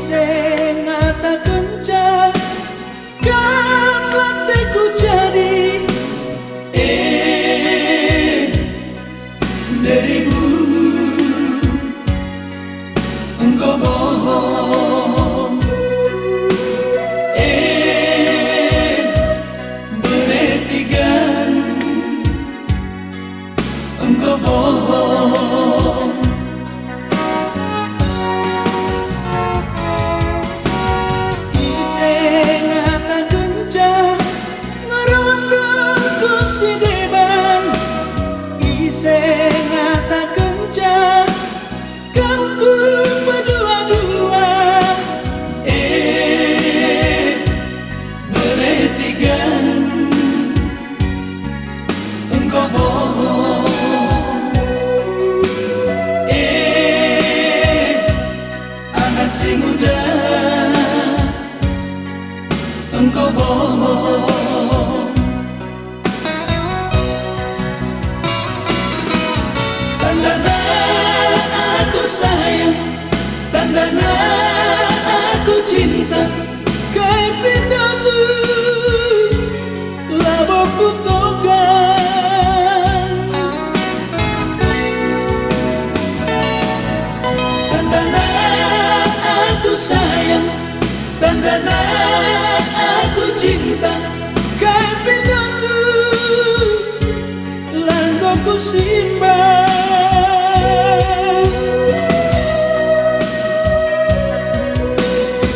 Iseng ngata kencang kan latiku jadi darimu engkau bohong beretikan engkau bohong iseng ngata kencang ngerundungku si deban iseng ngata kencang kamku berdua-dua beretikan engkau bohong anak si muda engkau bohong tandana aku sayang tandana aku cinta kai pindalu laboku togan tandana aku sayang tandana aku cinta kai pindalu langgoku simbang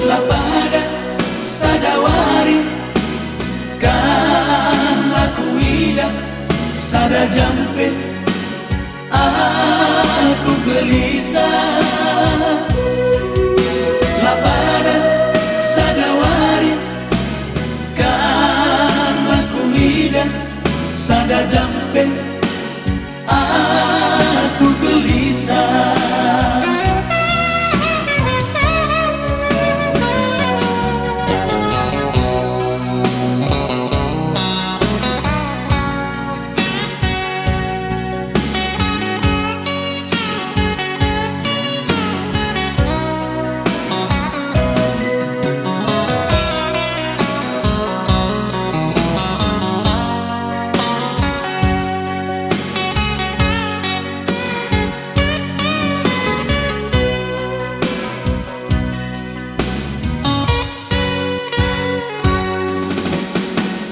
lapada sadawari kan laku ida sada jampe aku gelisah lapada sadawari kan laku ida sada jampe aku gelisah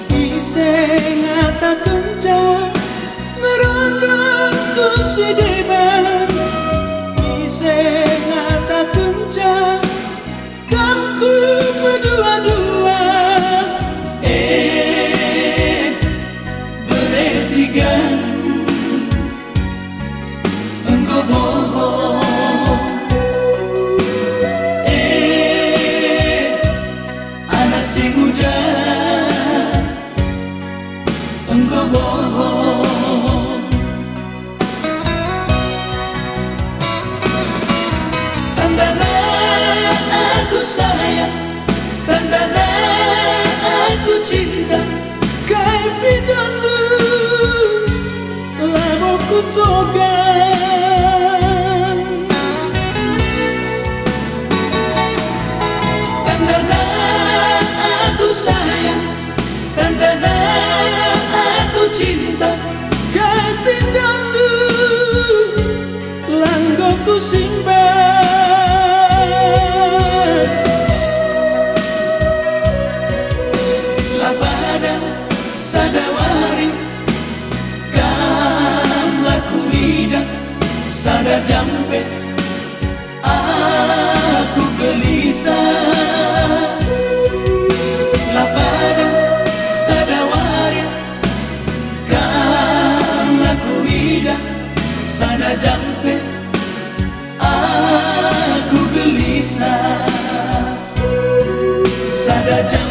iseng ngata kencang ngerundungku si deban iseng ngata kencang kamku berdua-dua beretikan engkau bohong anak si muda engkau bohong tandana aku sayang tandana aku cinta kai pindalu laboku togan tandana aku sayang tandana aku cinta kai pindalu langgoku simbang lapada sadawari kan laku ida sada jampe aku gelisah lapada sadawari kan laku ida sada jampe aku gelisah sada jampe